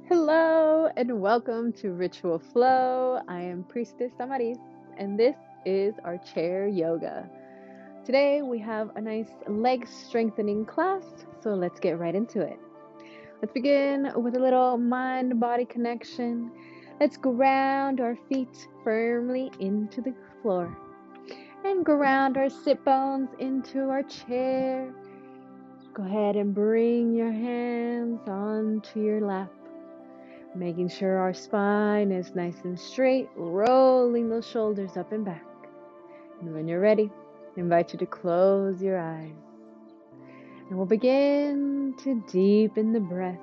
Hello and welcome to Ritual Flow. I am Priestess Amaris and this is our chair yoga. Today we have a nice leg strengthening class, so let's get right into it. Let's begin with a little mind-body connection. Let's ground our feet firmly into the floor and ground our sit bones into our chair. Go ahead and bring your hands onto your lap, making sure our spine is nice and straight, rolling those shoulders up and back. And when you're ready, I invite you to close your eyes. And we'll begin to deepen the breath,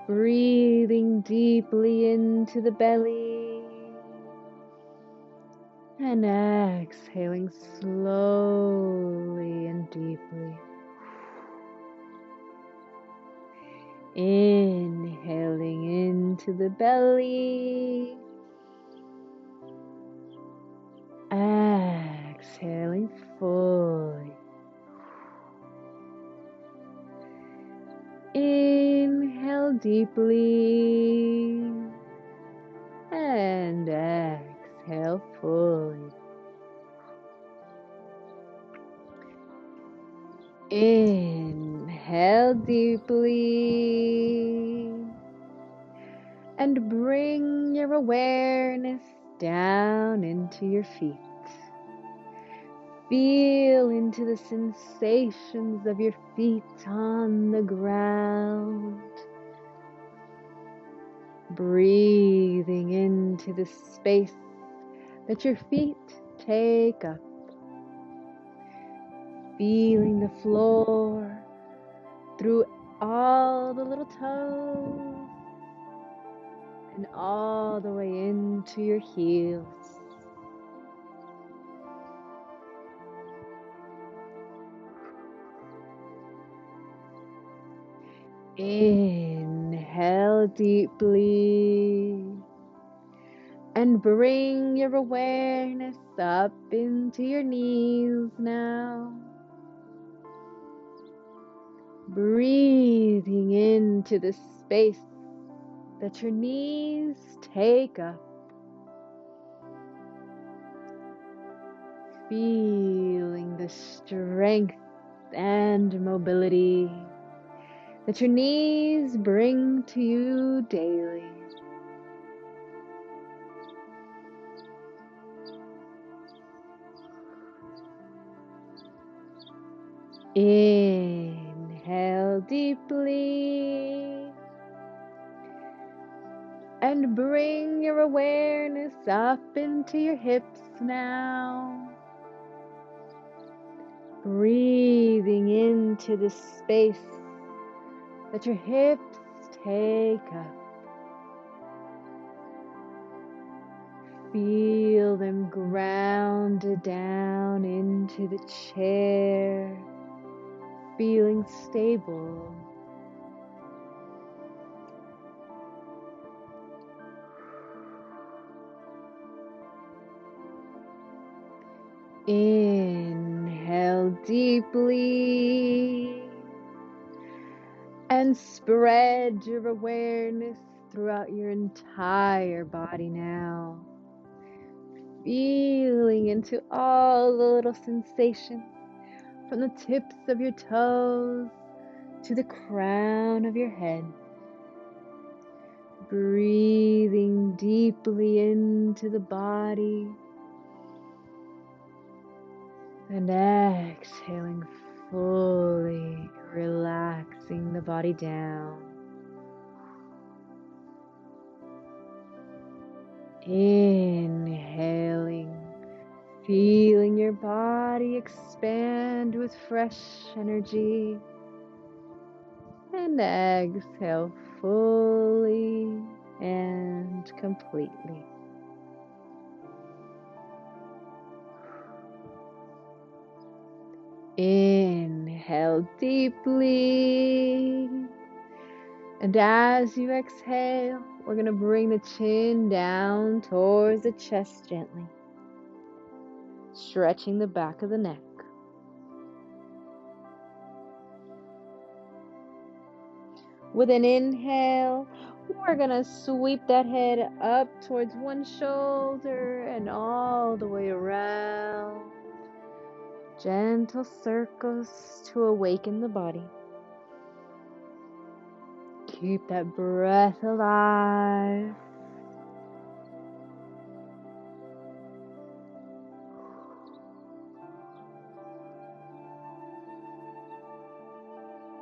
breathing deeply into the belly and exhaling slowly and deeply. Inhaling into the belly, exhaling fully. Inhale deeply and exhale fully. Inhale deeply and bring your awareness down into your feet. Feel into the sensations of your feet on the ground. Breathing into the space that your feet take up. Feeling the floor through all the little toes and all the way into your heels. Inhale deeply and bring your awareness up into your knees now. Breathing into the space that your knees take up. Feeling the strength and mobility that your knees bring to you daily. Inhale deeply and bring your awareness up into your hips now. Breathing into the space that your hips take up. Feel them grounded down into the chair, feeling stable. Inhale deeply and spread your awareness throughout your entire body now. Feeling into all the little sensations from the tips of your toes to the crown of your head. Breathing deeply into the body and exhaling fully, relaxing the body down. Inhaling, feeling your body expand with fresh energy, and exhale fully and completely. Inhale deeply, and as you exhale, we're going to bring the chin down towards the chest gently, stretching the back of the neck. With an inhale, We're gonna sweep that head up towards one shoulder and all the way around. Gentle circles to awaken the body. Keep that breath alive.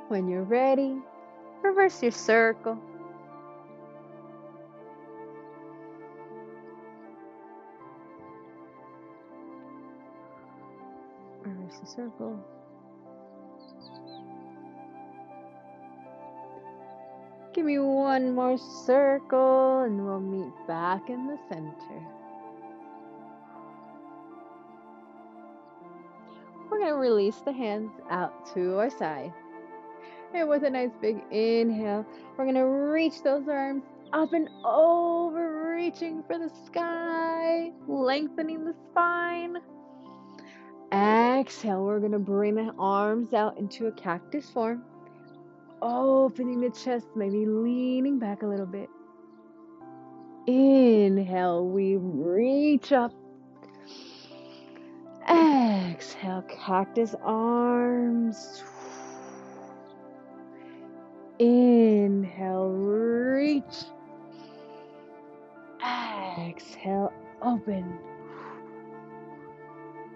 When you're ready, reverse your circle. Reverse the circle. Give me one more circle and we'll meet back in the center. We're going to release the hands out to our side. And with a nice big inhale, we're going to reach those arms up and over, reaching for the sky, lengthening the spine. Exhale, we're going to bring the arms out into a cactus form, opening the chest, maybe leaning back a little bit. Inhale, we reach up. Exhale, cactus arms. Inhale, reach. Exhale, open.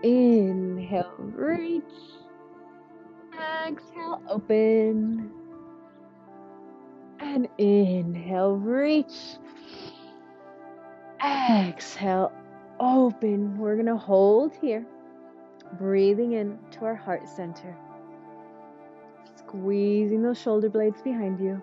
Inhale, reach. Exhale, open. And inhale, reach. Exhale, open. We're going to hold here, breathing into our heart center. Squeezing those shoulder blades behind you.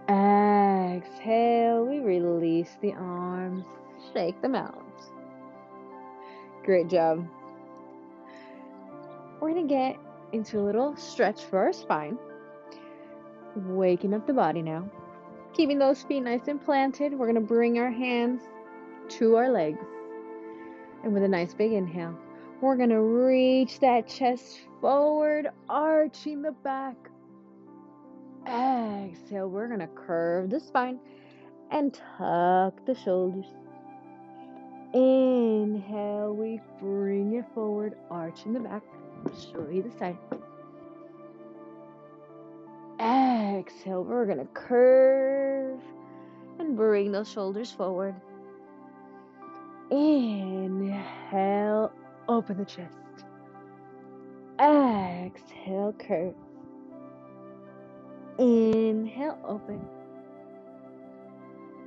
Exhale, we release the arms, shake them out. Great job. We're going to get into a little stretch for our spine. Waking up the body now. Keeping those feet nice and planted, we're going to bring our hands to our legs. And with a nice big inhale, we're going to reach that chest forward, arching the back. Exhale, we're going to curve the spine and tuck the shoulders. Inhale, we bring it forward, arching the back. Show you the side. Exhale, we're going to curve and bring those shoulders forward. Inhale, open the chest. Exhale, curve. Inhale, open.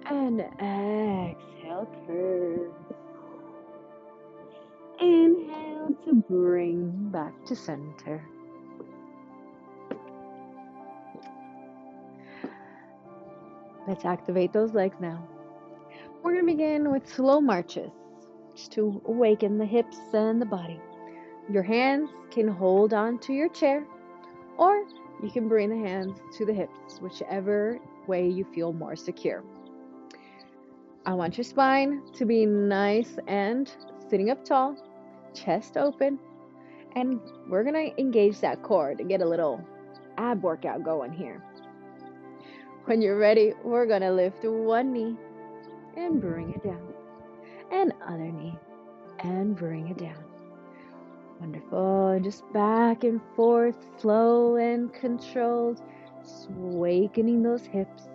And exhale, curve. Inhale to bring back to center. Let's activate those legs now. We're going to begin with slow marches, just to awaken the hips and the body. Your hands can hold on to your chair, or you can bring the hands to the hips, whichever way you feel more secure. I want your spine to be nice and sitting up tall, chest open, and we're going to engage that core to get a little ab workout going here. When you're ready, we're going to lift one knee and bring it down, and other knee and bring it down. Wonderful. And just back and forth, slow and controlled, just awakening those hips.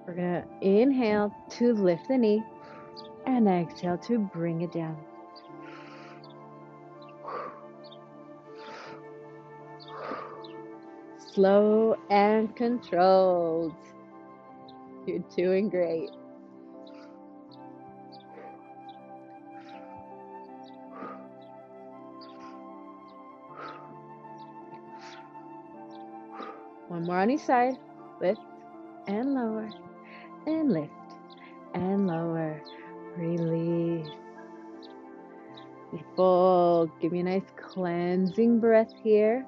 We're going to inhale to lift the knee and exhale to bring it down. Slow and controlled. You're doing great. One more on each side. Lift and lower, and lift and lower. Release. Be full. Give me a nice cleansing breath here.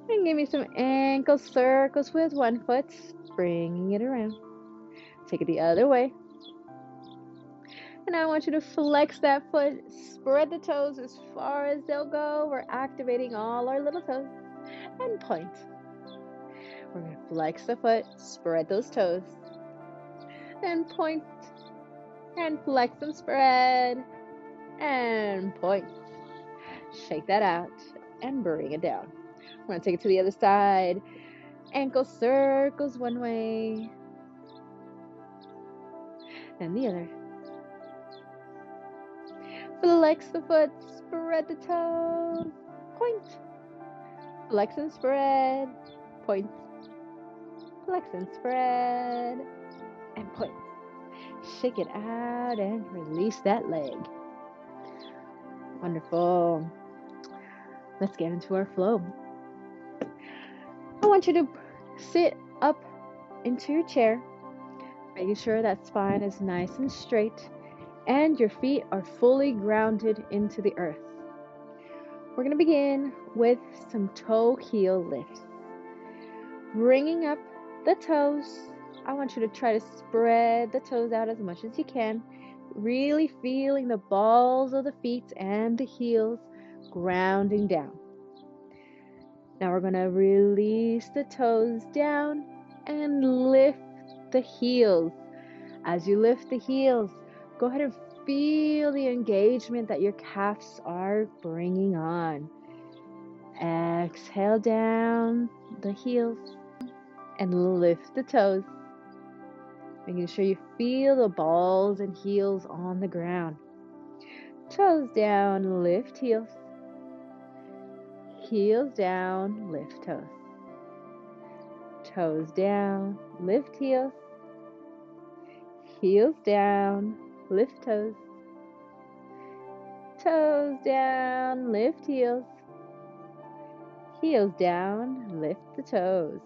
And give me Doing some ankle circles with one foot, bringing it around. Take it the other way. And I want you to flex that foot, spread the toes as far as they'll go. We're activating all our little toes. And point. We're going to flex the foot, spread those toes. Then point. And flex and spread. And point. Shake that out and bring it down. We're going to take it to the other side. Ankle circles one way. And the other. Flex the foot, spread the toes, point. Flex and spread, point. Flex and spread, and point. Shake it out and release that leg. Wonderful. Let's get into our flow. I want you to sit up into your chair, making sure that spine is nice and straight and your feet are fully grounded into the earth. We're going to begin with some toe heel lifts. Bringing up the toes. I want you to try to spread the toes out as much as you can, really feeling the balls of the feet and the heels grounding down. Now we're going to release the toes down and lift the heels. As you lift the heels, go ahead and feel the engagement that your calves are bringing on. Exhale down the heels and lift the toes. Making sure you feel the balls and heels on the ground. Toes down, lift heels. Heels down, lift toes. Toes down, lift heels. Heels down, lift toes. Toes down, lift heels. Heels down, lift the toes.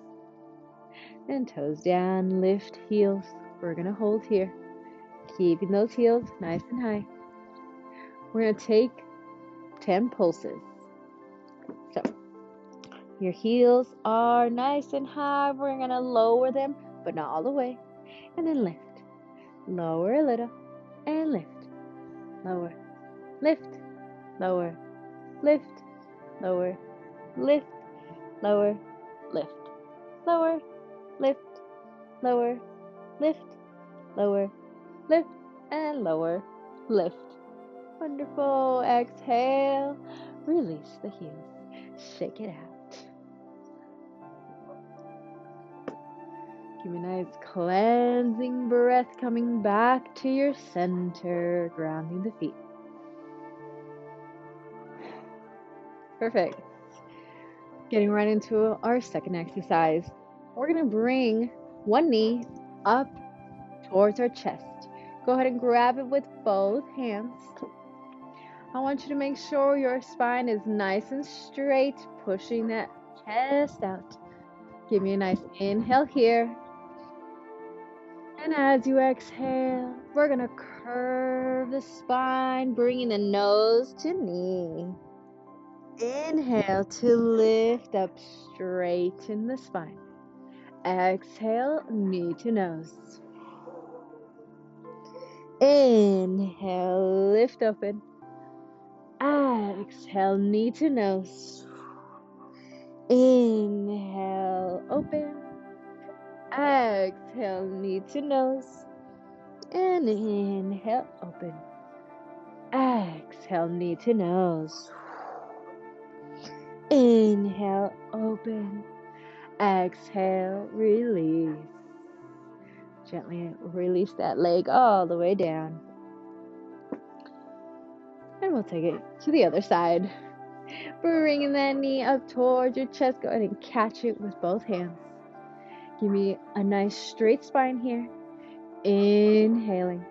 And toes down, lift heels. We're going to hold here, keeping those heels nice and high. We're going to take 10 pulses. So, your heels are nice and high. We're going to lower them, but not all the way. And then lift. Lower a little and lift. Lower, lift, lower, lift, lower, lift, lower, lift, lower, lift, lower, lift, lower, lift, and lower, lift. Wonderful. Exhale. Release the heels. Shake it out. Give me a nice cleansing breath coming back to your center, grounding the feet. Perfect. Getting right into our second exercise. We're going to bring one knee up towards our chest. Go ahead and grab it with both hands. I want you to make sure your spine is nice and straight, pushing that chest out. Give me a nice inhale here. And as you exhale, we're going to curve the spine, bringing the nose to knee. Inhale to lift up, straighten the spine. Exhale, knee to nose. Inhale, lift open. Exhale, knee to nose. Inhale, open. Exhale, knee to nose. And inhale, open. Exhale, knee to nose. Inhale, open. Exhale, release. Gently release that leg all the way down. And we'll take it to the other side. Bringing that knee up towards your chest. Go ahead and catch it with both hands. Give me a nice straight spine here. Inhaling.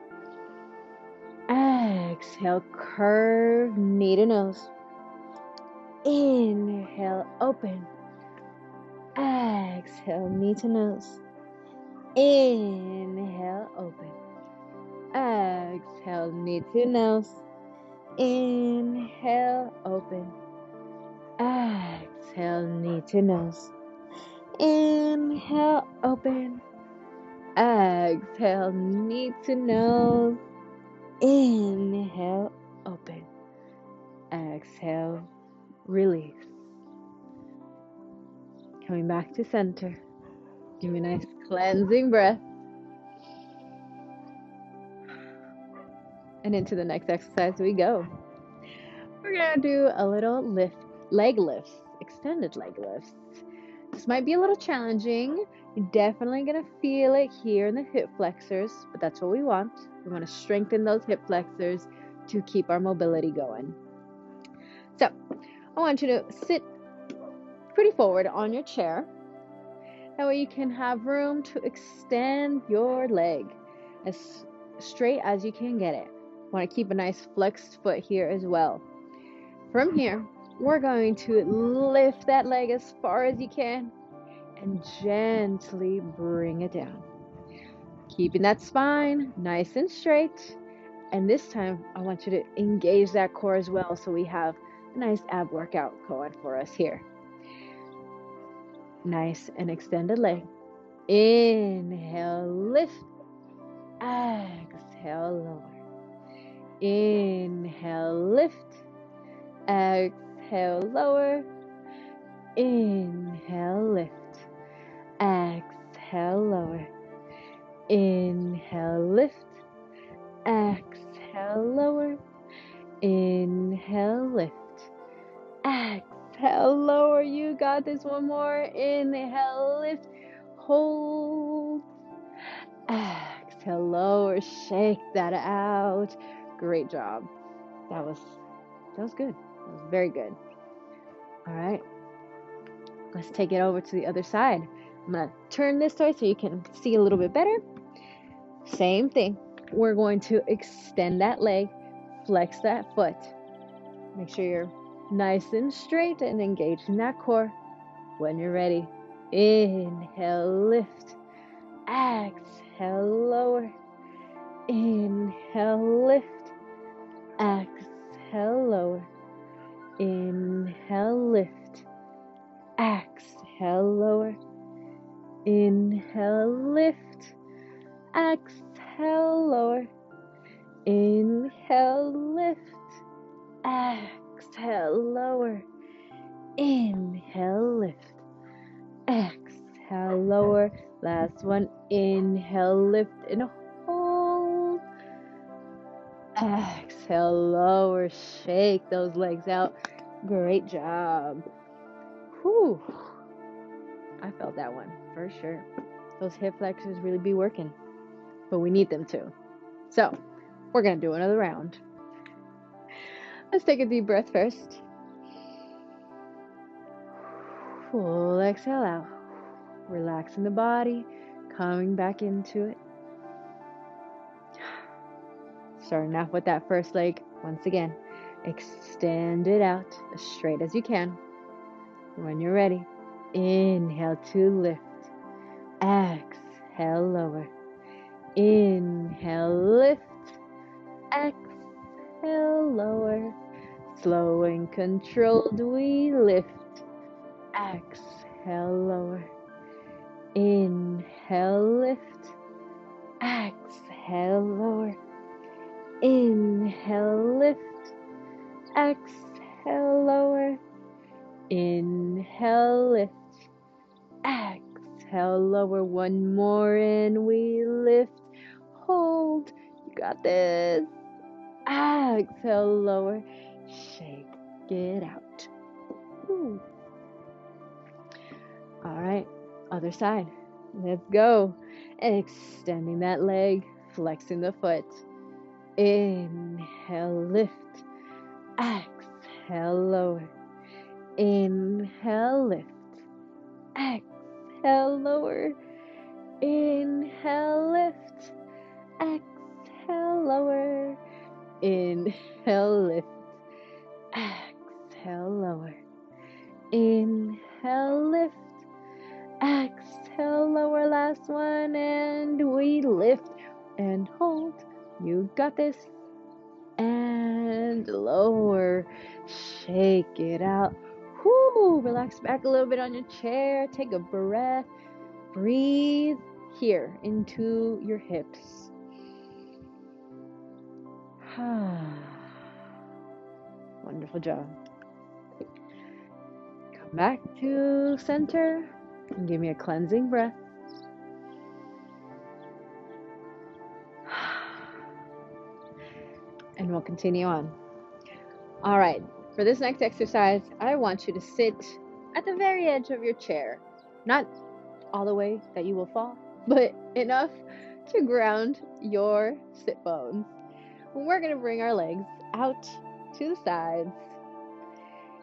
Exhale, curve, knee to nose. Inhale, open. Exhale, knee to nose. Inhale, open. Exhale, knee to nose. Inhale, open. Exhale, knee to nose. Inhale, open. Exhale, knee to nose. Inhale, open. Exhale, release. Coming back to center. Give me a nice cleansing breath. And into the next exercise we go. We're going to do a little leg lifts, extended leg lifts. This might be a little challenging. You're definitely going to feel it here in the hip flexors, but that's what we want. We want to strengthen those hip flexors to keep our mobility going. So, I want you to sit pretty forward on your chair. That way you can have room to extend your leg as straight as you can get it. Want to keep a nice flexed foot here as well. From here, we're going to lift that leg as far as you can and gently bring it down. Keeping that spine nice and straight. And this time, I want you to engage that core as well so we have a nice ab workout going for us here. Nice and extended leg. Inhale, lift. Exhale, lower. Inhale, lift. Exhale, lower. Inhale, lift. Exhale, lower. Inhale, lift. Exhale, lower. Inhale, lift. Exhale, lower. You got this. One more. Inhale, lift. Hold. Exhale, lower. Shake that out. Great job. That was good. That was very good. All right. Let's take it over to the other side. I'm going to turn this way so you can see a little bit better. Same thing. We're going to extend that leg, flex that foot. Make sure you're nice and straight and engaged in that core. When you're ready, inhale, lift. Exhale, lower. Inhale, lift. Exhale, lower. Inhale, lift. Exhale, lower. Inhale, lift. Exhale, lower. Inhale, lift. Exhale, lower. Inhale, lift. Exhale, lower. Last one. Inhale, lift and hold. Exhale, lower. Shake those legs out. Great job. Whew. I felt that one for sure. Those hip flexors really be working, but we need them to. So, we're going to do another round. Let's take a deep breath first. Full exhale out. Relaxing the body, coming back into it. Starting off with that first leg. Once again, extend it out as straight as you can. When you're ready, inhale to lift. Exhale, lower. Inhale, lift. Exhale, lower. Slow and controlled, we lift. Exhale, lower. Inhale, lift. Exhale, lower. Inhale, lift. Exhale, lower. Inhale, lift. Exhale, lower. One more in, we lift. Hold. You got this. Exhale, lower. Shake it out. Ooh. All right, other side. Let's go. Extending that leg, flexing the foot. Inhale, lift. Exhale, lower. Inhale, lift. Exhale, lower. Inhale, lift. Exhale, lower. Inhale, lift. Exhale, lower. Inhale, lift. Exhale, lower. Last one, and we lift and hold. You got this. And lower. Shake it out. Whoo, relax back a little bit on your chair. Take a breath. Breathe here into your hips. Wonderful job. Come back to center and give me a cleansing breath. And we'll continue on. All right, for this next exercise, I want you to sit at the very edge of your chair. Not all the way that you will fall, but enough to ground your sit bones. We're going to bring our legs out to the sides.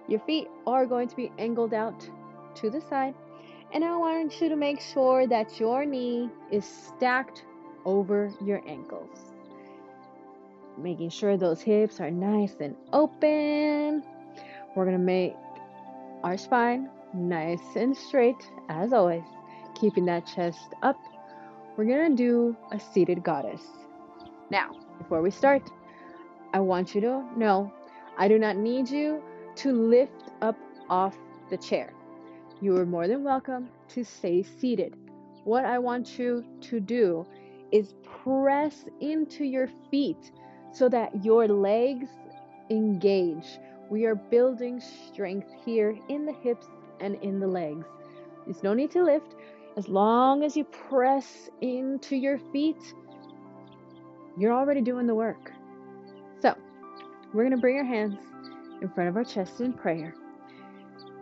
Your feet are going to be angled out to the side. And I want you to make sure that your knee is stacked over your ankles. Making sure those hips are nice and open. We're going to make our spine nice and straight, as always. Keeping that chest up. We're going to do a seated goddess. Now, before we start, I want you to know I do not need you to lift up off the chair. You are more than welcome to stay seated. What I want you to do is press into your feet so that your legs engage. We are building strength here in the hips and in the legs. There's no need to lift. As long as you press into your feet, you're already doing the work. So, we're going to bring our hands in front of our chest in prayer,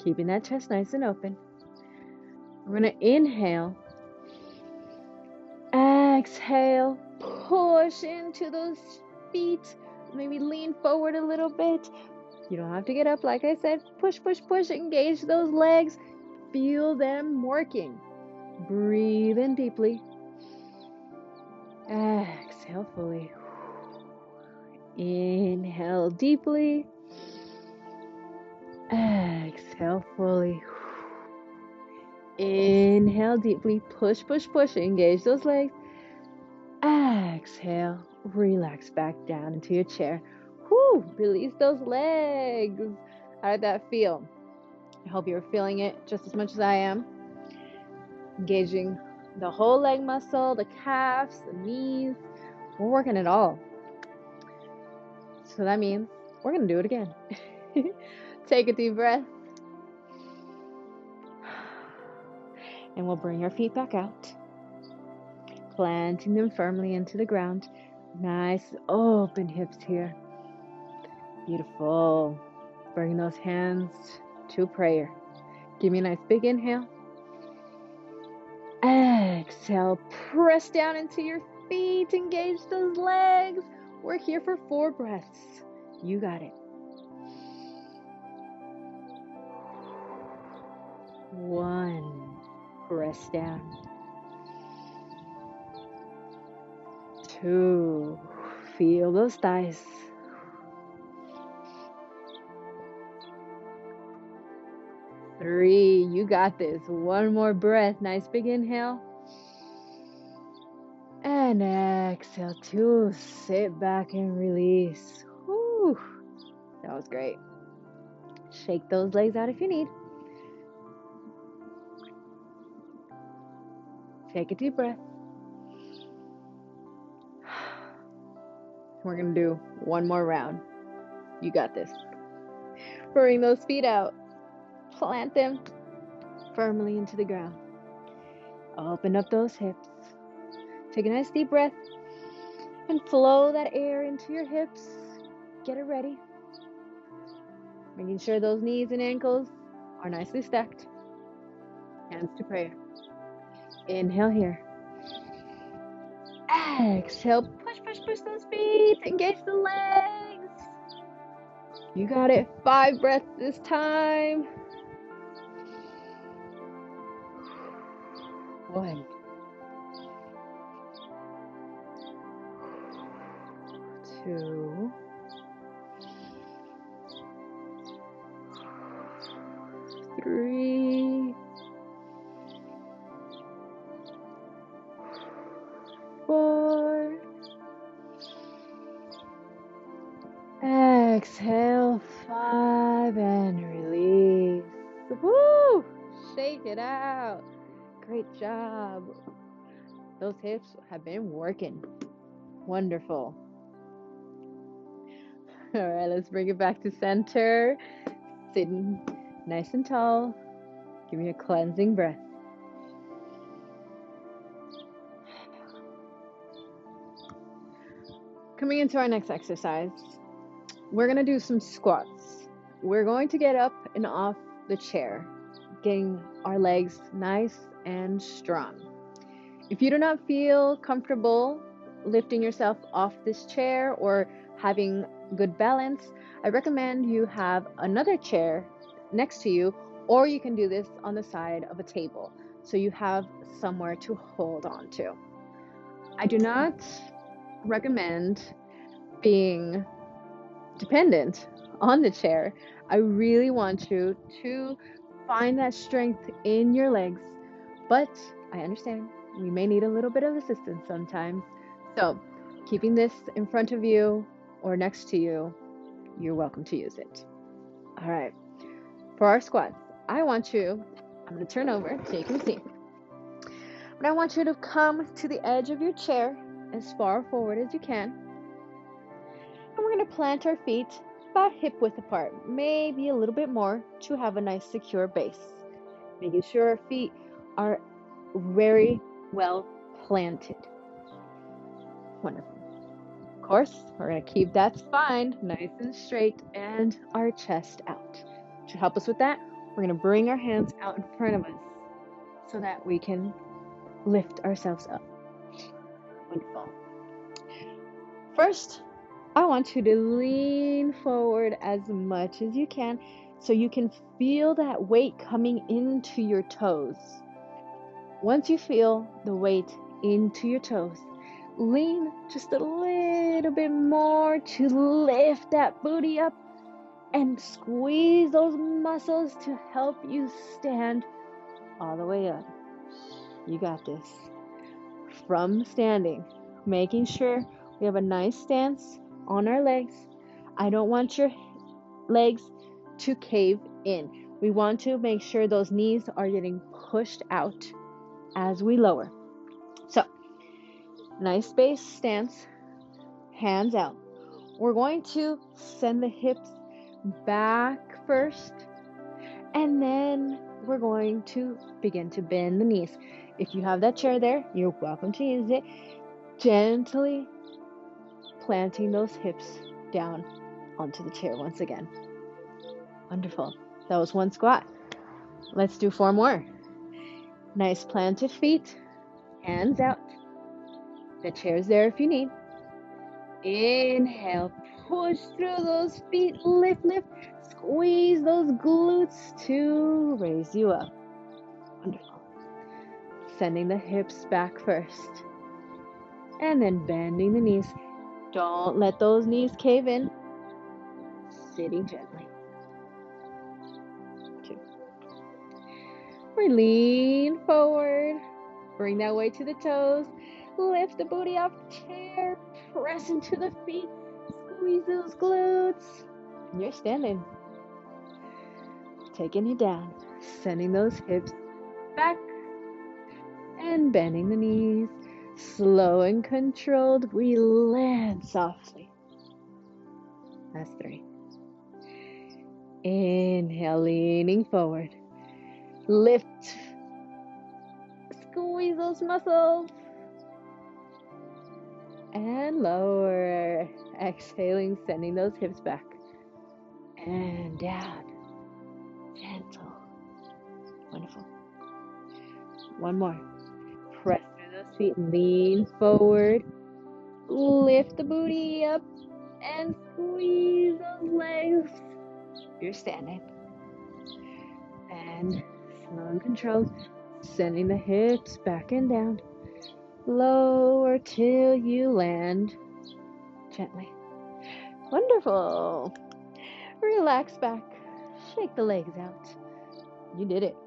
keeping that chest nice and open. We're going to inhale, exhale, push into those feet, maybe lean forward a little bit. You don't have to get up, like I said. Push, push, push, engage those legs. Feel them working. Breathe in deeply. Exhale fully. Inhale deeply. Exhale fully. Inhale deeply. Push, push, push. Engage those legs. Exhale. Relax back down into your chair. Whoo! Release those legs. How did that feel? I hope you're feeling it just as much as I am. Engaging the whole leg muscle, the calves, the knees. We're working it all. So that means we're going to do it again. Take a deep breath. And we'll bring our feet back out. Planting them firmly into the ground. Nice open hips here. Beautiful. Bring those hands to prayer. Give me a nice big inhale. Exhale. Press down into your feet. Engage those legs. We're here for 4 breaths. You got it. 1. Press down. 2. Feel those thighs. 3. You got this. 1 more breath. Nice big inhale. And exhale. 2. Sit back and release. Whew. That was great. Shake those legs out if you need. Take a deep breath. We're going to do 1 more round. You got this. Bring those feet out. Plant them firmly into the ground. Open up those hips. Take a nice deep breath and flow that air into your hips. Get it ready. Making sure those knees and ankles are nicely stacked. Hands to prayer. Inhale here. Exhale. Push, push, push those feet. Engage the legs. You got it. 5 breaths this time. 1. 2. 3. 4. Exhale. 5 and release. Woo! Shake it out. Great job. Those hips have been working. Wonderful. All right, let's bring it back to center. Sitting nice and tall. Give me a cleansing breath. Coming into our next exercise, we're going to do some squats. We're going to get up and off the chair, getting our legs nice and strong. If you do not feel comfortable lifting yourself off this chair or having good balance, I recommend you have another chair next to you, or you can do this on the side of a table so you have somewhere to hold on to. I do not recommend being dependent on the chair. I really want you to find that strength in your legs, but I understand we may need a little bit of assistance sometimes. So keeping this in front of you or next to you, you're welcome to use it. All right, for our squats, I'm going to turn over so you can see. But I want you to come to the edge of your chair as far forward as you can. And we're going to plant our feet about hip width apart, maybe a little bit more to have a nice secure base. Making sure our feet are very well planted. Wonderful. Of course, we're going to keep that spine nice and straight and our chest out. To help us with that, we're going to bring our hands out in front of us so that we can lift ourselves up. Wonderful. First, I want you to lean forward as much as you can so you can feel that weight coming into your toes. Once you feel the weight into your toes, lean just a little bit more to lift that booty up and squeeze those muscles to help you stand all the way up. You got this. From standing, making sure we have a nice stance on our legs. I don't want your legs to cave in. We want to make sure those knees are getting pushed out as we lower. So, nice base stance, hands out. We're going to send the hips back first, and then we're going to begin to bend the knees. If you have that chair there, you're welcome to use it. Gently planting those hips down onto the chair once again. Wonderful. That was one squat. Let's do 4 more. Nice planted feet, hands out. The chair's there if you need. Inhale, push through those feet, lift, squeeze those glutes to raise you up. Wonderful. Sending the hips back first, and then bending the knees. Don't let those knees cave in. Sitting gently. 2. We lean forward, bring that weight to the toes, lift the booty off the chair, press into the feet, squeeze those glutes. You're standing. Taking it down, sending those hips back and bending the knees. Slow and controlled, we land softly. That's 3. Inhale, leaning forward. Lift. Squeeze those muscles. And lower. Exhaling, sending those hips back. And down. Gentle. Wonderful. 1 more. Press through those feet, lean forward. Lift the booty up and squeeze those legs. You're standing. And slow and controlled, sending the hips back and down. Lower till you land gently. Wonderful. Relax back. Shake the legs out. You did it.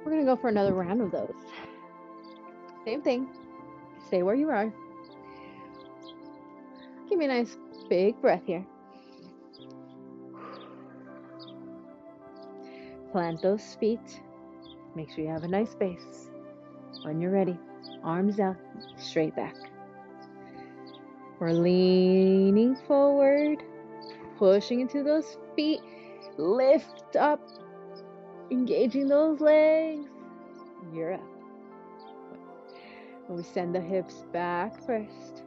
We're going to go for another round of those. Same thing. Stay where you are. Give me a nice big breath here. Plant those feet. Make sure you have a nice base. When you're ready, arms out, straight back. We're leaning forward, pushing into those feet. Lift up, engaging those legs. You're up. We send the hips back first,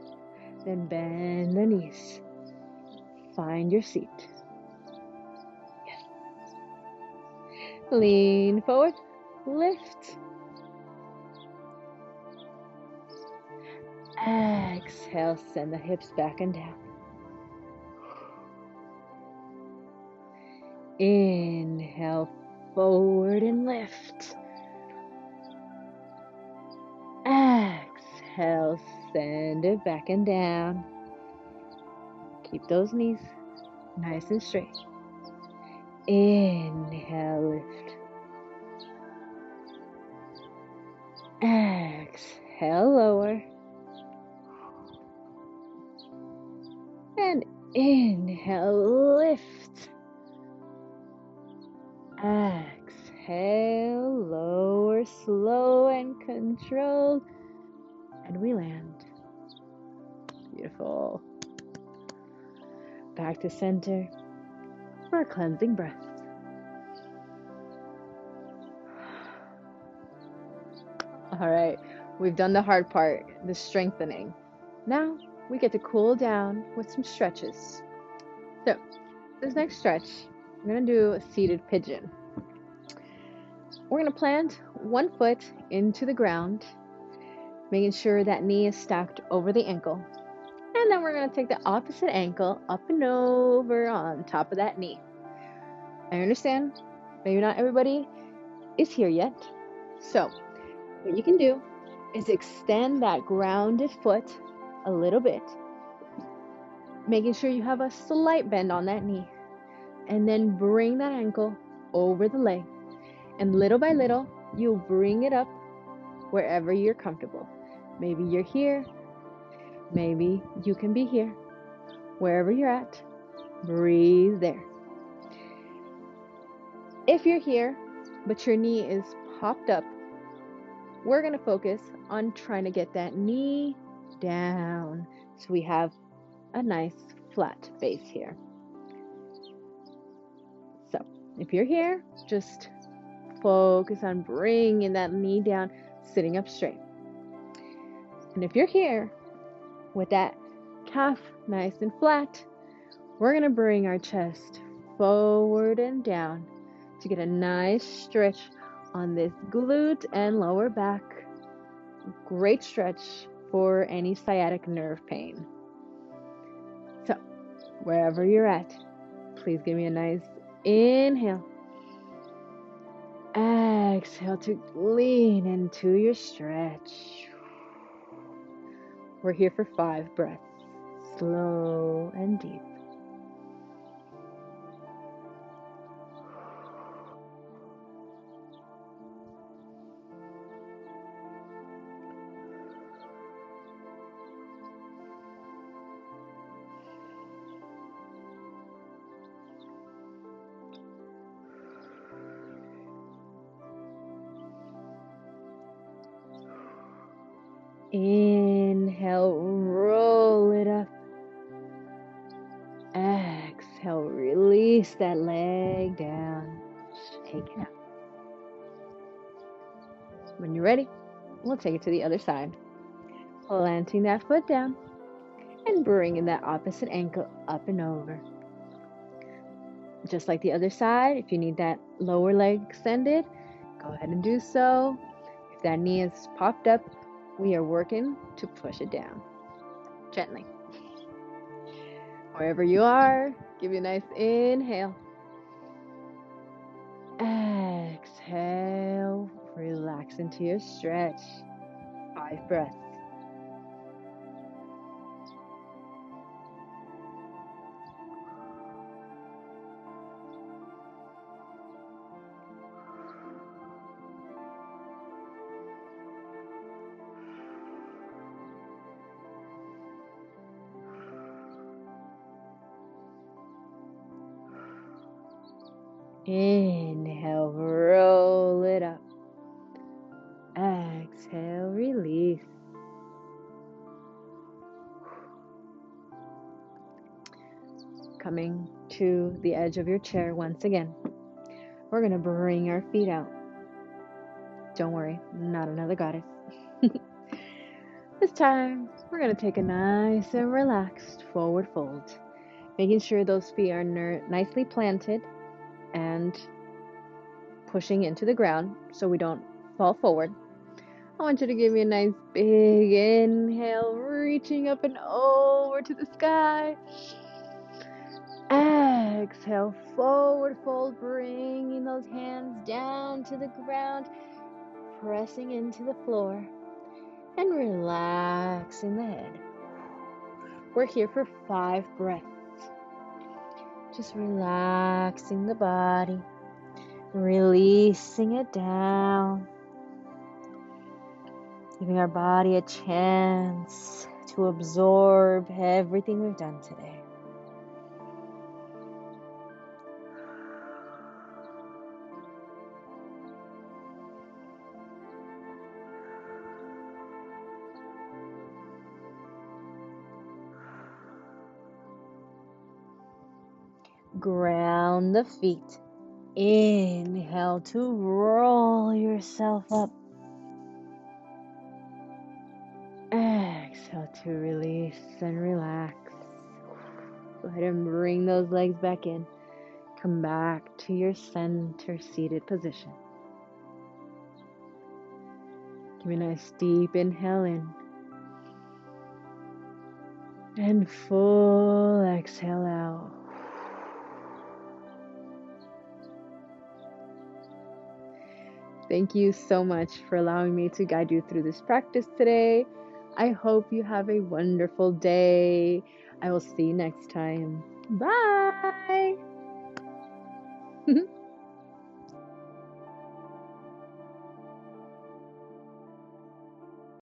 then bend the knees. Find your seat. Yes. Lean forward, lift. Exhale, send the hips back and down. Inhale, forward and lift. Exhale, send it back and down. Keep those knees nice and straight. Inhale, lift. Exhale, lower. And inhale, lift. Exhale, lower, slow and controlled. And we land. Beautiful. Back to center for a cleansing breath. All right, we've done the hard part, the strengthening. Now we get to cool down with some stretches. So this next stretch, we're going to do a seated pigeon. We're going to plant one foot into the ground, making sure that knee is stacked over the ankle. And then we're going to take the opposite ankle up and over on top of that knee. I understand, maybe not everybody is here yet. So what you can do is extend that grounded foot a little bit, making sure you have a slight bend on that knee. And then bring that ankle over the leg. And little by little, you'll bring it up wherever you're comfortable. Maybe you're here. Maybe you can be here. Wherever you're at, breathe there. If you're here, but your knee is popped up, we're going to focus on trying to get that knee down so we have a nice flat base here. So if you're here, just focus on bringing that knee down, sitting up straight. And if you're here with that calf nice and flat, we're going to bring our chest forward and down to get a nice stretch on this glute and lower back. Great stretch for any sciatic nerve pain. So wherever you're at, please give me a nice inhale. Exhale to lean into your stretch. We're here for 5 breaths, slow and deep. Inhale, roll it up. Exhale, release that leg down. Shake it out. When you're ready, we'll take it to the other side. Planting that foot down and bringing that opposite ankle up and over. Just like the other side, if you need that lower leg extended, go ahead and do so. If that knee is popped up, we are working to push it down gently. Wherever you are, give you a nice inhale. Exhale, relax into your stretch. 5 breaths. Inhale, roll it up. Exhale, release. Coming to the edge of your chair once again. We're going to bring our feet out. Don't worry, not another goddess. This time, we're going to take a nice and relaxed forward fold, making sure those feet are nicely planted and pushing into the ground so we don't fall forward. I want you to give me a nice big inhale, reaching up and over to the sky. Exhale, forward fold, bringing those hands down to the ground, pressing into the floor, and relaxing the head. We're here for 5 breaths. Just relaxing the body, releasing it down, giving our body a chance to absorb everything we've done today. Ground the feet. Inhale to roll yourself up. Exhale to release and relax. Go ahead and bring those legs back in. Come back to your center seated position. Give me a nice deep inhale in. And full exhale out. Thank you so much for allowing me to guide you through this practice today. I hope you have a wonderful day. I will see you next time. Bye.